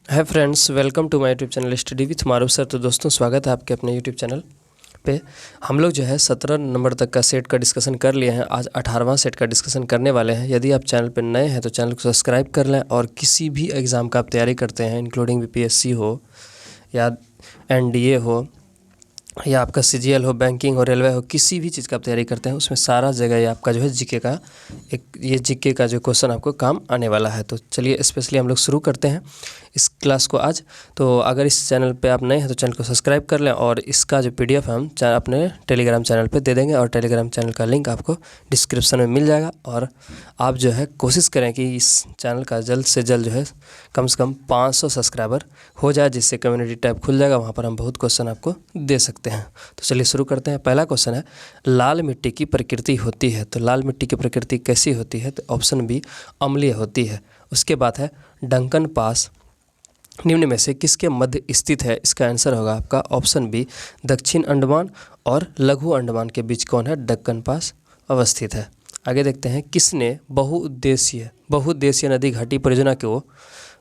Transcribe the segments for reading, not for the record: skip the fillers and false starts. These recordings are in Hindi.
Hi friends, welcome to my YouTube channel study with Maroof sir. तो दोस्तों, स्वागत है आपके अपने यूट्यूब चैनल पे। हम लोग जो है 17 नंबर तक का सेट का डिस्कशन कर लिए हैं। आज 18वां सेट का डिस्कशन करने वाले हैं। यदि आप चैनल पे नए हैं तो चैनल को सब्सक्राइब कर लें, और किसी भी एग्ज़ाम का आप तैयारी करते हैं, इंक्लूडिंग बीपीएससी हो या एनडीए हो या आपका सीजीएल हो, बैंकिंग हो, रेलवे हो, किसी भी चीज़ का आप तैयारी करते हैं, उसमें सारा जगह ये आपका जो है जीके का जीके का जो क्वेश्चन आपको काम आने वाला है। तो चलिए स्पेशली हम लोग शुरू करते हैं इस क्लास को आज। तो अगर इस चैनल पे आप नए हैं तो चैनल को सब्सक्राइब कर लें, और इसका जो पीडीएफ हम अपने टेलीग्राम चैनल पे दे देंगे, और टेलीग्राम चैनल का लिंक आपको डिस्क्रिप्शन में मिल जाएगा। और आप जो है कोशिश करें कि इस चैनल का जल्द से जल्द जो है कम से कम 500 सब्सक्राइबर हो जाए, जिससे कम्युनिटी टैब खुल जाएगा, वहाँ पर हम बहुत क्वेश्चन आपको दे सकते हैं। तो चलिए शुरू करते हैं। पहला क्वेश्चन है, लाल मिट्टी की प्रकृति होती है। तो लाल मिट्टी की प्रकृति कैसी होती है? तो ऑप्शन बी, अम्लीय होती है। उसके बाद है, डंकन पास निम्न में से किसके मध्य स्थित है? इसका आंसर होगा आपका ऑप्शन बी, दक्षिण अंडमान और लघु अंडमान के बीच कौन है? डक्कन पास अवस्थित है। आगे देखते हैं, किसने बहुउद्देशीय नदी घाटी परियोजना को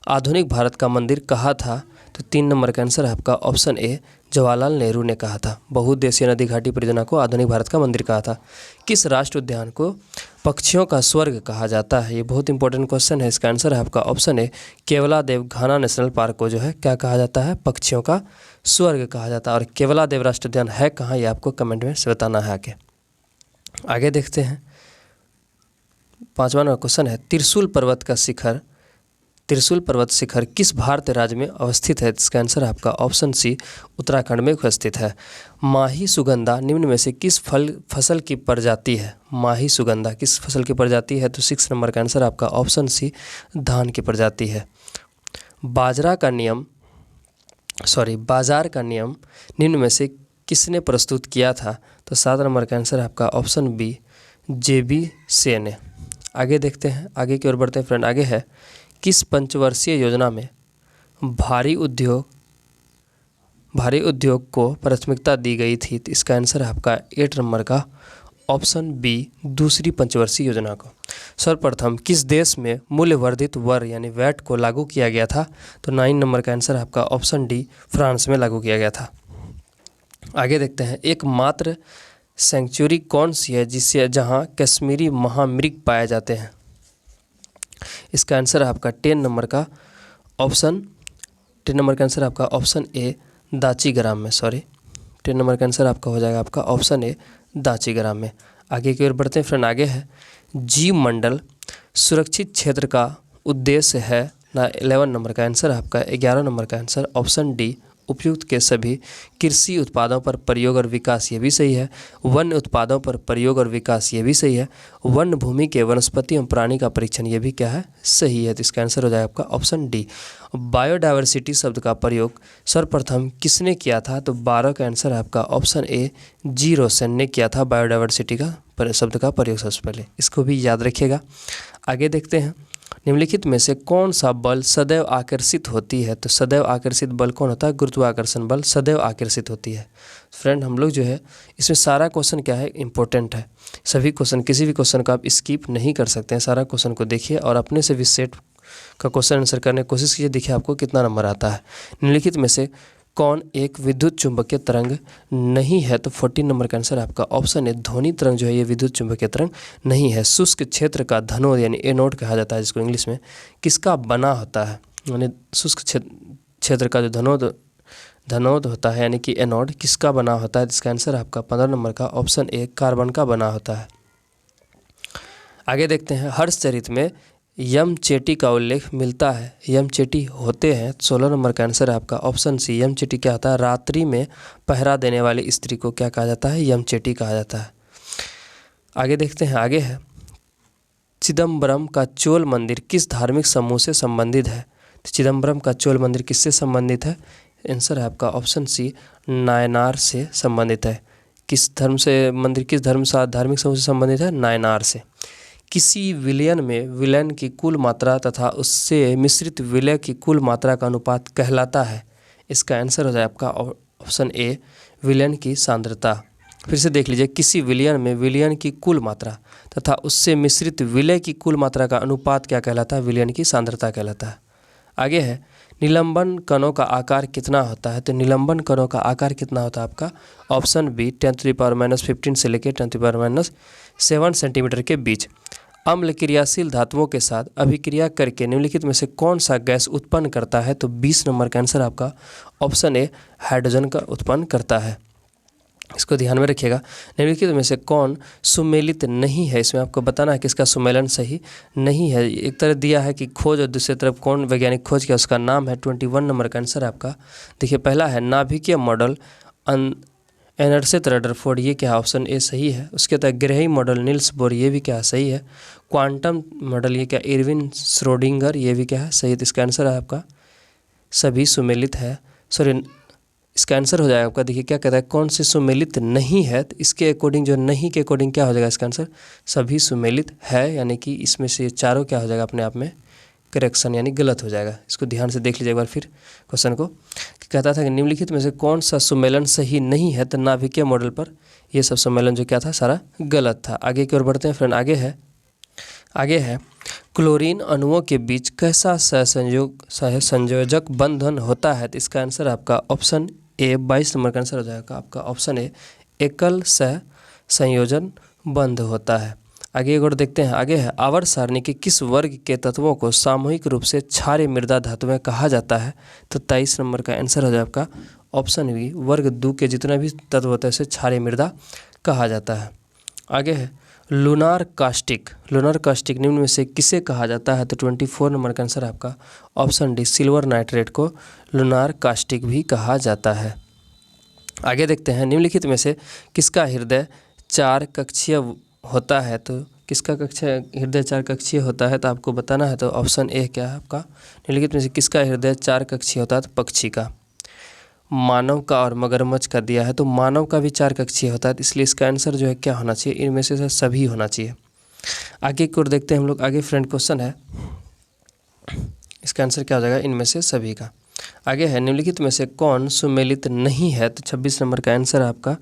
आधुनिक भारत का मंदिर कहा था? तो 3 नंबर का आंसर है आपका ऑप्शन ए, जवाहरलाल नेहरू ने कहा था। बहुउद्देशीय नदी घाटी परियोजना को आधुनिक भारत का मंदिर कहा था। किस राष्ट्र उद्यान को पक्षियों का स्वर्ग कहा जाता है? ये बहुत इंपॉर्टेंट क्वेश्चन है। इसका आंसर है आपका option A, Keoladeo Ghana national park को जो है क्या कहा जाता है? पक्षियों का स्वर्ग कहा जाता है। और केवलादेव राष्ट्रीय उद्यान है कहाँ, ये आपको कमेंट में से बताना है। आगे देखते हैं, 5वां नंबर क्वेश्चन है, त्रिशूल पर्वत शिखर किस भारतीय राज्य में अवस्थित है? इसका आंसर आपका ऑप्शन सी, उत्तराखंड में उपस्थित है। माही सुगंधा निम्न में से किस फसल की प्रजाति है? माही सुगंधा किस फसल की प्रजाति है? तो 6 नंबर का आंसर आपका ऑप्शन सी, धान की प्रजाति है। बाजार का नियम निम्न में से किसने प्रस्तुत किया था? तो 7 नंबर का आंसर आपका ऑप्शन बी, जेबी से ने। आगे देखते हैं, आगे की ओर बढ़ते हैं फ्रेंड। आगे है, किस पंचवर्षीय योजना में भारी उद्योग को प्राथमिकता दी गई थी? तो इसका आंसर है आपका 8 नंबर का ऑप्शन बी, दूसरी पंचवर्षीय योजना को। सर्वप्रथम किस देश में मूल्यवर्धित कर यानी वैट को लागू किया गया था? तो 9 नंबर का आंसर आपका ऑप्शन डी, फ्रांस में लागू किया गया था। आगे देखते हैं, एकमात्र सेंचुरी कौन सी है जहां कश्मीरी महामृग पाए जाते हैं? इसका आंसर है आपका 10 नंबर का आंसर आपका ऑप्शन ए, दाचीग्राम में। 10 नंबर का आंसर आपका हो जाएगा आपका ऑप्शन ए, दाचीग्राम में। आगे की ओर बढ़ते हैं फ्रेंड। आगे है, जीव मंडल सुरक्षित क्षेत्र का उद्देश्य है ना? 11 नंबर का आंसर आपका 11 नंबर का आंसर ऑप्शन डी, उपयुक्त के सभी कृषि उत्पादों पर प्रयोग और विकास, ये भी सही है। वन्य उत्पादों पर प्रयोग और विकास, ये भी सही है। वन भूमि के वनस्पति एवं प्राणी का परीक्षण, ये भी क्या है? सही है। तो इसका आंसर हो जाएगा आपका ऑप्शन डी। बायोडायवर्सिटी शब्द का प्रयोग सर्वप्रथम किसने किया था? तो 12 का आंसर आपका ऑप्शन ए, जी रोशन ने किया था बायोडायवर्सिटी का शब्द का प्रयोग सबसे पहले। इसको भी याद रखिएगा। आगे देखते हैं, निम्नलिखित में से कौन सा बल सदैव आकर्षित होती है? तो सदैव आकर्षित बल कौन होता है? गुरुत्वाकर्षण बल सदैव आकर्षित होती है। फ्रेंड, हम लोग जो है इसमें सारा क्वेश्चन क्या है, इंपॉर्टेंट है। सभी क्वेश्चन, किसी भी क्वेश्चन का आप स्किप नहीं कर सकते हैं। सारा क्वेश्चन को देखिए और अपने से भी सेट का क्वेश्चन आंसर करने की कोशिश कीजिए। देखिए आपको कितना नंबर आता है। निम्नलिखित में से कौन एक विद्युत चुंबकीय तरंग नहीं है? तो 14 नंबर का आंसर आपका ऑप्शन है, ध्वनि तरंग जो है ये विद्युत चुंबकीय तरंग नहीं है। शुष्क क्षेत्र का धनोद यानी एनोड कहा जाता है, जिसको इंग्लिश में, किसका बना होता है? यानी शुष्क क्षेत्र का जो धनोद होता है यानी कि एनोड, किसका बना होता है? इसका आंसर आपका 15 नंबर का ऑप्शन ए, कार्बन का बना होता है। आगे देखते हैं, हर्षचरित में यम चेटी का उल्लेख मिलता है। यम चेटी होते हैं। 16 नंबर का आंसर है आपका ऑप्शन सी, यम चेटी क्या होता है? रात्रि में पहरा देने वाली स्त्री को क्या कहा जाता है? यम चेटी कहा जाता है। आगे देखते हैं, आगे है, चिदम्बरम का चोल मंदिर किस धार्मिक समूह से संबंधित है? तो चिदम्बरम का चोल मंदिर किससे संबंधित है? आंसर है आपका ऑप्शन सी, नायनार से संबंधित है। किस धर्म से धार्मिक समूह से संबंधित है? नायनार से। किसी विलयन में विलयन की कुल मात्रा तथा उससे मिश्रित विलय की कुल मात्रा का अनुपात कहलाता है? इसका आंसर हो जाए आपका ऑप्शन ए, विलयन की सांद्रता। फिर से देख लीजिए, किसी विलयन में विलयन की कुल मात्रा तथा उससे मिश्रित विलय की कुल मात्रा का अनुपात क्या कहलाता है? विलयन की सांद्रता कहलाता है। आगे है, निलंबन कणों का आकार कितना होता है? तो निलंबन कणों का आकार कितना होता है आपका? ऑप्शन बी 10⁻⁻15 से लेकर 10⁻⁷ सेंटीमीटर के बीच। अम्ल क्रियाशील धातुओं के साथ अभिक्रिया करके निम्नलिखित में से कौन सा गैस उत्पन्न करता है? तो 20 नंबर का आंसर आपका ऑप्शन ए हाइड्रोजन का उत्पन्न करता है। इसको ध्यान में रखिएगा। निम्नलिखित में से कौन सुमेलित नहीं है? इसमें आपको बताना है कि इसका सुमेलन सही नहीं है। एक तरफ दिया है कि खोज और दूसरी तरफ कौन वैज्ञानिक खोज किया, उसका नाम है। 21 नंबर का आंसर आपका देखिए पहला है नाभिकीय मॉडल एनर्सेट रदरफोर्ड, ये क्या ऑप्शन ए सही है। उसके तहत ग्रही मॉडल नील्स बोर, ये भी क्या सही है। क्वांटम मॉडल ये क्या इरविन श्रोडिंगर, ये भी क्या है सही। तो इसका आंसर है आपका सभी सुमेलित है। सॉरी इसका आंसर हो जाएगा आपका देखिए क्या कहता है कौन से सुमेलित नहीं है। तो इसके अकॉर्डिंग जो नहीं के अकॉर्डिंग क्या हो जाएगा इसका आंसर सभी सुमेलित है, यानी कि इसमें से चारों क्या हो जाएगा अपने आप में करेक्शन यानी गलत हो जाएगा। इसको ध्यान से देख लीजिए एक बार फिर क्वेश्चन को। कहता था कि निम्नलिखित में से कौन सा सुमेलन सही नहीं है? तो नाभिकीय मॉडल पर ये सब सम्मेलन जो क्या था सारा गलत था। आगे की ओर बढ़ते हैं फ्रेंड। आगे है क्लोरीन अणुओं के बीच कैसा सहसंयोजक बंधन होता है? तो इसका आंसर आपका ऑप्शन ए 22 नंबर का आंसर हो जाएगा आपका ऑप्शन ए एकल सह संयोजन बंध होता है। आगे एक और देखते हैं। आगे है आवर्त सारणी के किस वर्ग के तत्वों को सामूहिक रूप से क्षारीय मृदा धातुएं कहा जाता है? तो 23 नंबर का आंसर हो जाएगा आपका ऑप्शन बी वर्ग 2 के जितना भी तत्व होते हैं उसे क्षारीय मृदा कहा जाता है। आगे है लूनार कास्टिक निम्न में से किसे कहा जाता है? तो 24 नंबर का आंसर आपका ऑप्शन डी सिल्वर नाइट्रेट को लूनार कास्टिक भी कहा जाता है। आगे देखते हैं निम्नलिखित में से किसका हृदय 4 कक्षीय होता है? तो किसका हृदय 4 कक्षीय होता है? तो आपको बताना है। तो ऑप्शन ए क्या है आपका निम्नलिखित में से किसका हृदय 4 कक्षीय होता है? तो पक्षी का, मानव का और मगरमच्छ का दिया है। तो मानव का भी 4 कक्षीय होता है, इसलिए इसका आंसर जो है क्या होना चाहिए इनमें से सभी होना चाहिए। आगे की ओर देखते हैं हम लोग। आगे फ्रेंड क्वेश्चन है इसका आंसर क्या हो जाएगा इनमें से सभी का। आगे है निम्नलिखित में से कौन सुमेलित नहीं है? तो 26 नंबर का आंसर आपका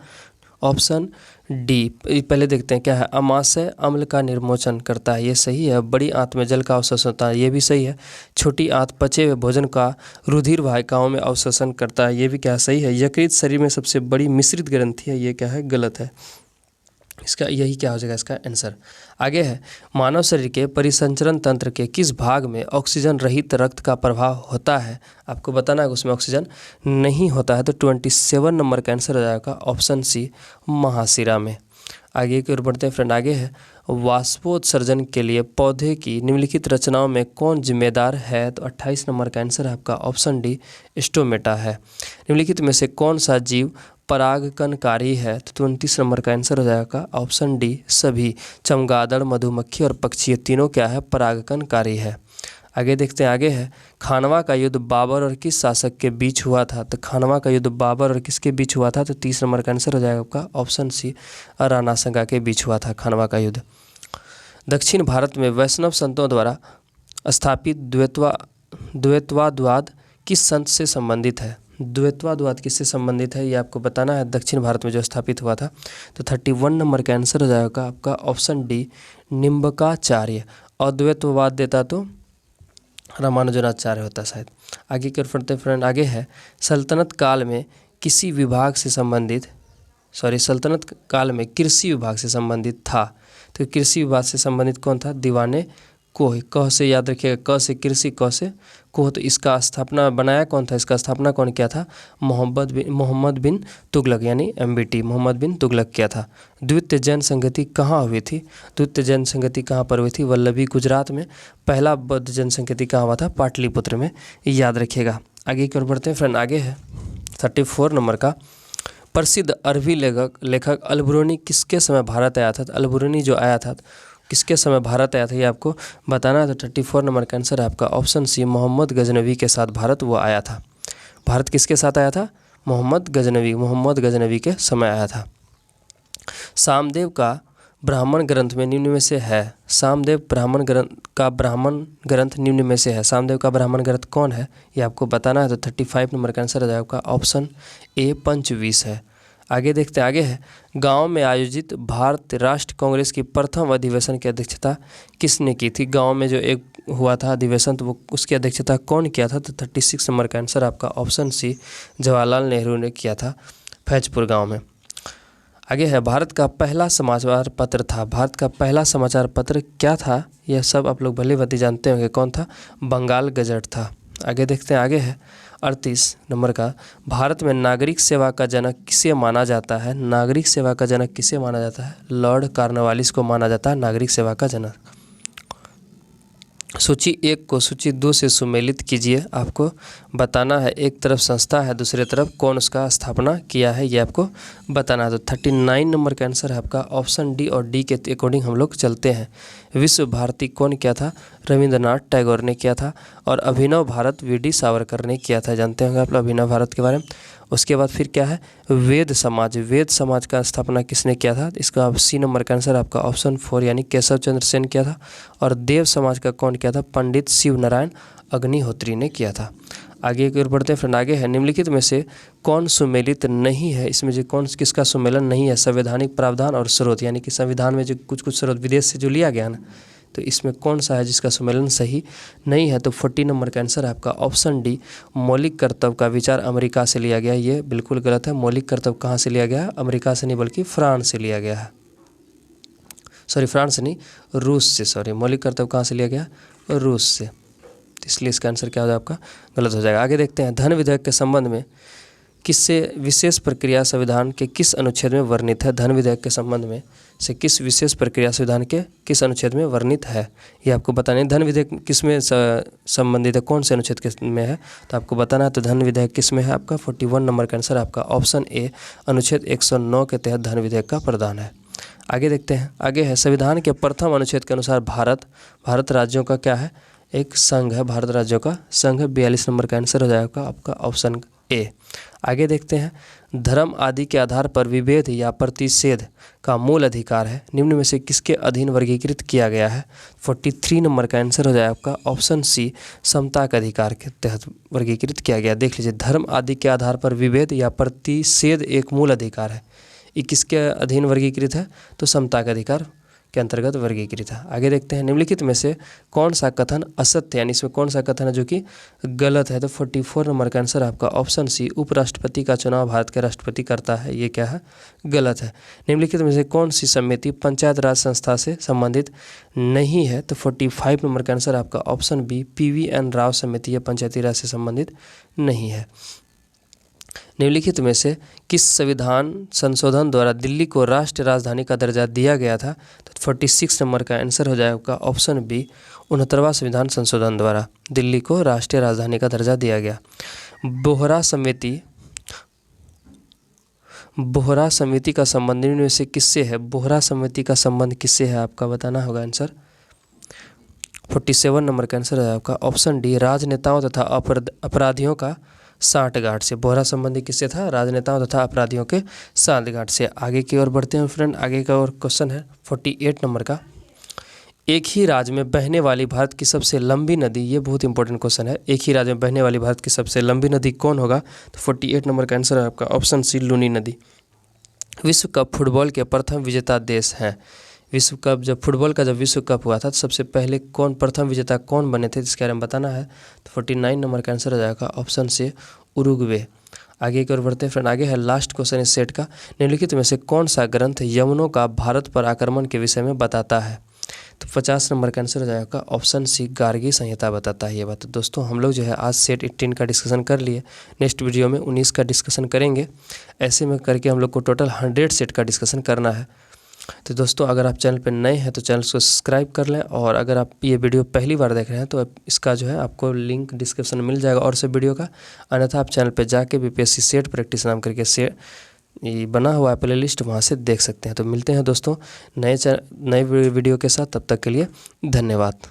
ऑप्शन डी। पहले देखते हैं क्या है अमाशय अम्ल का निर्मोचन करता है, ये सही है। बड़ी आंत में जल का अवशोषण होता है, ये भी सही है। छोटी आंत पचे हुए भोजन का रुधिर वाहिकाओं में अवशोषण करता है, ये भी क्या सही है। यकृत शरीर में सबसे बड़ी मिश्रित ग्रंथि है, ये क्या है गलत है। इसका यही क्या हो जाएगा इसका आंसर। आगे है मानव शरीर के परिसंचरण तंत्र के किस भाग में ऑक्सीजन रहित रक्त का प्रभाव होता है? आपको बताना है उसमें ऑक्सीजन नहीं होता है। तो 27 नंबर का आंसर हो जाएगा ऑप्शन सी महाशिरा में। आगे की ओर बढ़ते हैं फ्रेंड। आगे है वाष्पोत्सर्जन के लिए पौधे की निम्नलिखित रचनाओं में कौन जिम्मेदार है? तो 28 नंबर का आंसर आपका ऑप्शन डी स्टोमेटा है। निम्नलिखित में से कौन सा जीव परागकणकारी है? तो 29 नंबर का आंसर हो जाएगा ऑप्शन डी सभी। चमगादड़, मधुमक्खी और पक्षी तीनों क्या है परागकणकारी है। आगे देखते हैं। आगे है खानवा का युद्ध बाबर और किस शासक के बीच हुआ था? तो खानवा का युद्ध बाबर और किसके बीच हुआ था? तो 30 नंबर का आंसर हो जाएगा आपका ऑप्शन सी राणा संगा के बीच हुआ था खानवा का युद्ध। दक्षिण भारत में वैष्णव संतों द्वारा स्थापित द्वैतवाद किस संत से संबंधित है? द्वैतवाद किससे संबंधित है ये आपको बताना है। दक्षिण भारत में जो स्थापित हुआ था। तो 31 नंबर का आंसर हो जाएगा आपका ऑप्शन डी निम्बकाचार्य। अद्वैतवाद देता तो रामानुजनाचार्य होता शायद। आगे की ओर बढ़ते फ्रेंड। आगे है सल्तनत काल में कृषि विभाग से संबंधित था। तो कृषि विभाग से संबंधित कौन था? दीवाने कोह। कह से याद रखिएगा, क से कृषि, क से कोह। तो इसका स्थापना बनाया कौन था? इसका स्थापना कौन किया था? मोहम्मद बिन तुगलक यानी MBT मोहम्मद बिन तुगलक किया था। द्वितीय जैन संगति कहाँ हुई थी? द्वितीय जैन संगति कहाँ पर हुई थी? वल्लभी गुजरात में। पहला बौद्ध जैन संगति कहाँ हुआ था? पाटलिपुत्र में, याद रखिएगा। आगे की ओर बढ़ते हैं फ्रेंड। आगे है 34 नंबर का प्रसिद्ध अरबी लेखक अलबरूनी किसके समय भारत आया था? अलबरूनी जो आया था किसके समय भारत आया था ये आपको बताना है। तो 34 नंबर का आंसर है आपका ऑप्शन सी मोहम्मद गजनवी के साथ भारत वो आया था। भारत किसके साथ आया था? मोहम्मद गजनवी के समय आया था। सामदेव का ब्राह्मण ग्रंथ में निम्न में से है। सामदेव ब्राह्मण ग्रंथ निम्न में से है। सामदेव का ब्राह्मण ग्रंथ कौन है ये आपको बताना है। तो 35 नंबर का आंसर हो जाएगा आपका ऑप्शन ए पंचवीस है। आगे देखते हैं। आगे है गांव में आयोजित भारत राष्ट्र कांग्रेस की प्रथम अधिवेशन की अध्यक्षता किसने की थी? गांव में जो एक हुआ था अधिवेशन, तो वो उसकी अध्यक्षता कौन किया था? तो 36 नंबर का आंसर आपका ऑप्शन सी जवाहरलाल नेहरू ने किया था फैजपुर गांव में। आगे है, भारत का पहला समाचार पत्र था। भारत का पहला समाचार पत्र क्या था? यह सब आप लोग भली भांति जानते होंगे, कौन था? बंगाल गजट था। आगे देखते हैं, आगे है 38 नंबर का, भारत में नागरिक सेवा का जनक किसे माना जाता है? नागरिक सेवा का जनक किसे माना जाता है? लॉर्ड कॉर्नवालिस को माना जाता है नागरिक सेवा का जनक। सूची 1 को सूची 2 से सुमेलित कीजिए। आपको बताना है, एक तरफ संस्था है, दूसरी तरफ कौन उसका स्थापना किया है, ये आपको बताना है। तो 39 नंबर का आंसर है आपका ऑप्शन डी, और डी के अकॉर्डिंग हम लोग चलते हैं। विश्व भारती कौन किया था? रविंद्रनाथ टैगोर ने किया था। और अभिनव भारत वी.डी. सावरकर ने किया था। जानते होंगे आप लोग अभिनव भारत के बारे में। उसके बाद फिर क्या है? वेद समाज। वेद समाज का स्थापना किसने किया था? इसका सी नंबर का आंसर आपका ऑप्शन 4 यानी केशव चंद्र सेन किया था। और देव समाज का कौन किया था? पंडित शिव नारायण अग्निहोत्री ने किया था। आगे की ओर बढ़ते हैं फ्रेंड। आगे है, निम्नलिखित में से कौन सुमेलित नहीं है? इसमें जो कौन किसका सुमेलन नहीं है? संवैधानिक प्रावधान और स्रोत, यानी कि संविधान में जो कुछ स्रोत विदेश से जो लिया गया ना, तो इसमें कौन सा है जिसका सुमेलन सही नहीं है? तो 40 नंबर का आंसर आपका ऑप्शन डी, मौलिक कर्तव्य का विचार अमेरिका से लिया गया। ये बिल्कुल गलत है। मौलिक कर्तव्य कहाँ से लिया गया है? अमेरिका से नहीं बल्कि फ्रांस से लिया गया है। सॉरी, फ्रांस नहीं, रूस से। सॉरी, मौलिक कर्तव्य कहाँ से लिया गया? रूस से। इसलिए इसका आंसर क्या हो जाएगा? आपका गलत हो जाएगा। आगे देखते हैं, धन विधेयक के संबंध में किससे विशेष प्रक्रिया संविधान के किस अनुच्छेद में वर्णित है? धन विधेयक के संबंध में से किस विशेष प्रक्रिया संविधान के किस अनुच्छेद में वर्णित है, ये आपको बताना है। धन विधेयक किस में संबंधित है? कौन से अनुच्छेद के में है? तो आपको बताना है। तो धन विधेयक किस में है? आपका 41 नंबर का आंसर आपका ऑप्शन ए, अनुच्छेद 109 के तहत धन विधेयक का प्रावधान है। आगे देखते हैं, आगे है, संविधान के प्रथम अनुच्छेद के अनुसार भारत राज्यों का क्या है? एक संघ है, भारत राज्यों का संघ। 42 नंबर का आंसर हो जाएगा आपका ऑप्शन ए। आगे देखते हैं, धर्म आदि के आधार पर विभेद या प्रतिषेध का मूल अधिकार है निम्न में से किसके अधीन वर्गीकृत किया गया है? 43 नंबर का आंसर हो जाएगा आपका ऑप्शन सी, समता के अधिकार के तहत वर्गीकृत किया गया। देख लीजिए, धर्म आदि के आधार पर विभेद या प्रतिषेध एक मूल अधिकार है, ये किसके अधीन वर्गीकृत है? तो समता के अधिकार के अंतर्गत वर्गीकृत है। आगे देखते हैं, निम्नलिखित में से कौन सा कथन असत्य है, यानी इसमें कौन सा कथन है जो कि गलत है? तो 44 नंबर का आंसर आपका ऑप्शन सी, उपराष्ट्रपति का चुनाव भारत के राष्ट्रपति करता है, ये क्या है? गलत है। निम्नलिखित में से कौन सी समिति पंचायत राज संस्था से संबंधित नहीं है? तो 45 नंबर का आंसर आपका ऑप्शन बी, PVN राव समिति, यह पंचायती राज से संबंधित नहीं है। निम्नलिखित में से किस संविधान संशोधन द्वारा दिल्ली को राष्ट्रीय राजधानी का दर्जा दिया गया था? तो 46 नंबर का आंसर हो जाएगा ऑप्शन बी, 69वां संविधान संशोधन द्वारा दिल्ली को राष्ट्रीय राजधानी का दर्जा दिया गया। बोहरा समिति का संबंध निम्न में से किससे है? बोहरा समिति का संबंध किससे है? आपका बताना होगा आंसर। 47 नंबर का आंसर है आपका ऑप्शन डी, राजनेताओं तथा अपराधियों का सांठगांठ से। बोहरा संबंधी किससे था? राजनेताओं तथा अपराधियों के सांठगांठ से। आगे की ओर बढ़ते हैं फ्रेंड। आगे का और क्वेश्चन है 48 नंबर का, एक ही राज्य में बहने वाली भारत की सबसे लंबी नदी, ये बहुत इंपॉर्टेंट क्वेश्चन है, एक ही राज्य में बहने वाली भारत की सबसे लंबी नदी कौन होगा? तो 48 नंबर का आंसर है आपका ऑप्शन सी, लूनी नदी। विश्व कप फुटबॉल के प्रथम विजेता देश हैं। विश्व कप जब फुटबॉल का विश्व कप हुआ था तो सबसे पहले कौन प्रथम विजेता कौन बने थे, इसके बारे में बताना है। तो 49 नंबर का आंसर हो जाएगा ऑप्शन से, उरुग्वे। आगे की ओर बढ़ते हैं फ्रेंड। आगे है लास्ट क्वेश्चन इस सेट का, निम्नलिखित में से कौन सा ग्रंथ यवनों का भारत पर आक्रमण के विषय में बताता है? तो 50 नंबर का आंसर हो जाएगा ऑप्शन सी, गार्गी संहिता बताता है ये बात। तो दोस्तों हम लोग जो है आज सेट 18 का डिस्कशन कर लिए, नेक्स्ट वीडियो में 19 का डिस्कसन करेंगे। ऐसे में करके हम लोग को टोटल 100 सेट का डिस्कशन करना है। तो दोस्तों अगर आप चैनल पर नए हैं तो चैनल को सब्सक्राइब कर लें, और अगर आप ये वीडियो पहली बार देख रहे हैं तो इसका जो है आपको लिंक डिस्क्रिप्शन में मिल जाएगा और सब वीडियो का। अन्यथा आप चैनल पर जाके BPSC सेट प्रैक्टिस नाम करके सेट ये बना हुआ है प्ले लिस्ट, वहाँ से देख सकते हैं। तो मिलते हैं दोस्तों नए वीडियो के साथ, तब तक के लिए धन्यवाद।